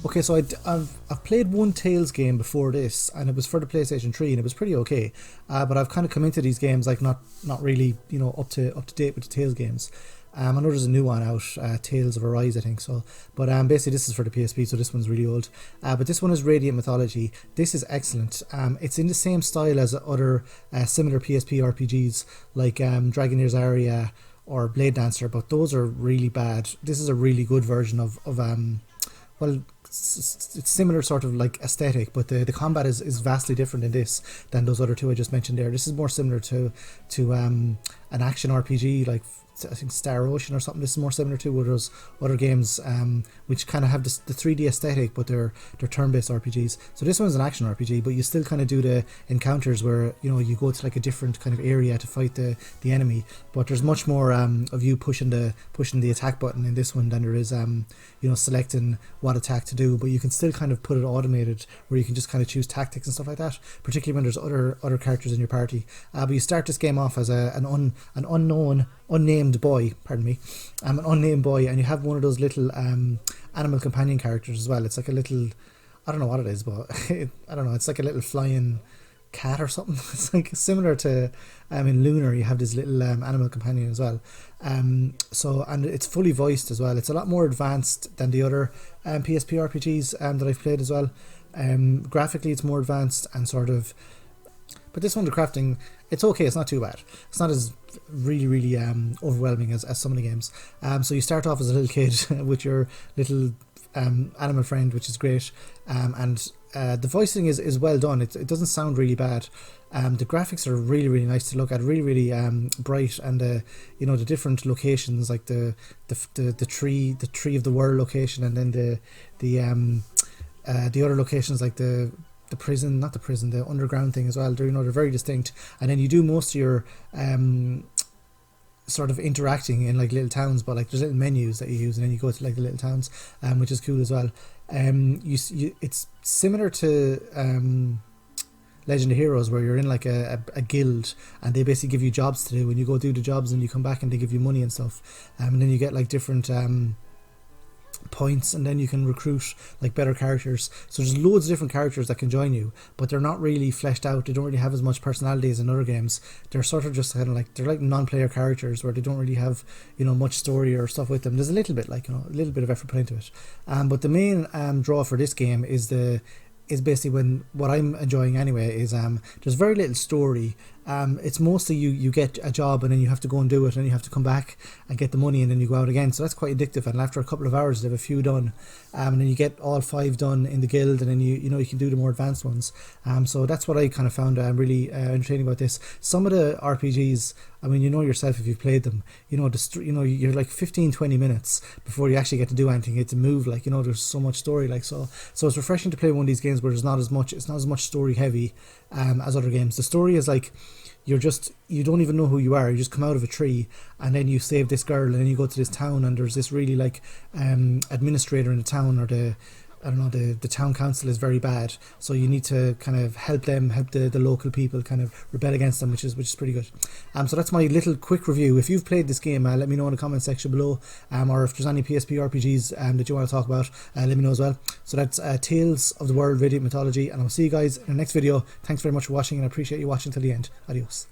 Okay, so I've played one Tales game before this, and it was for the PlayStation 3, and it was pretty okay. But I've kind of come into these games like not really, you know, up to date with the Tales games. I know there's a new one out, Tales of Arise, I think so. But basically this is for the PSP, so this one's really old. But this one is Radiant Mythology. This is excellent. It's in the same style as other similar PSP RPGs like Dragonair's Aria or Blade Dancer, but those are really bad. This is a really good version of well, it's similar sort of like aesthetic, but the combat is vastly different in this than those other two I just mentioned there. This is more similar to an action RPG like I think Star Ocean or something. This is more similar to those other games which kind of have the 3D aesthetic, but they're turn-based RPGs. So this one's an action RPG, but you still kind of do the encounters where, you know, you go to like a different kind of area to fight the enemy. But there's much more of you pushing the attack button in this one than there is you know, selecting what attack to do. But you can still kind of put it automated where you can just kind of choose tactics and stuff like that, particularly when there's other characters in your party. But you start this game off as an unnamed boy, pardon me, an unnamed boy, and you have one of those little animal companion characters as well. It's like a little, I don't know what it is, but I don't know, it's like a little flying cat or something. It's like similar to in Lunar, you have this little animal companion as well. So, and it's fully voiced as well. It's a lot more advanced than the other PSP RPGs that I've played as well. Graphically it's more advanced and sort of, but this one, the crafting, it's okay, it's not too bad. It's not as really overwhelming as some of the games. So you start off as a little kid with your little animal friend, which is great, and the voicing is well done. It doesn't sound really bad. The graphics are really nice to look at, really bright, and you know, the different locations, like the tree of the world location, and then the other locations like the prison, not the prison, the underground thing as well. They're, you know, they're very distinct. And then you do most of your sort of interacting in like little towns, but like there's little menus that you use, and then you go to like the little towns, which is cool as well. It's similar to Legend of Heroes, where you're in like a guild, and they basically give you jobs to do, and you go do the jobs, and you come back and they give you money and stuff, and then you get like different points, and then you can recruit like better characters. So there's loads of different characters that can join you, but they're not really fleshed out. They don't really have as much personality as in other games. They're sort of just kind of like, they're like non-player characters where they don't really have, you know, much story or stuff with them. There's a little bit, like, you know, a little bit of effort put into it, but the main draw for this game is basically what I'm enjoying anyway is there's very little story. It's mostly you get a job, and then you have to go and do it, and you have to come back and get the money, and then you go out again. So that's quite addictive, and after a couple of hours you have a few done, and then you get all 5 done in the guild, and then you know, you can do the more advanced ones. So that's what I kind of found really entertaining about this. Some of the RPGs, I mean, you know yourself if you've played them, you know, you're like 15-20 minutes before you actually get to do anything. You get to move, like, you know, there's so much story, like, so it's refreshing to play one of these games where it's not as much story heavy as other games. The story is like, you don't even know who you are. You just come out of a tree, and then you save this girl, and then you go to this town, and there's this really like administrator in the town, or the town council is very bad, so you need to kind of help the local people kind of rebel against them, which is pretty good. So that's my little quick review. If you've played this game, let me know in the comment section below, or if there's any PSP RPGs that you want to talk about, let me know as well. So that's Tales of the World, Radiant Mythology, and I'll see you guys in the next video. Thanks very much for watching, and I appreciate you watching till the end. Adios.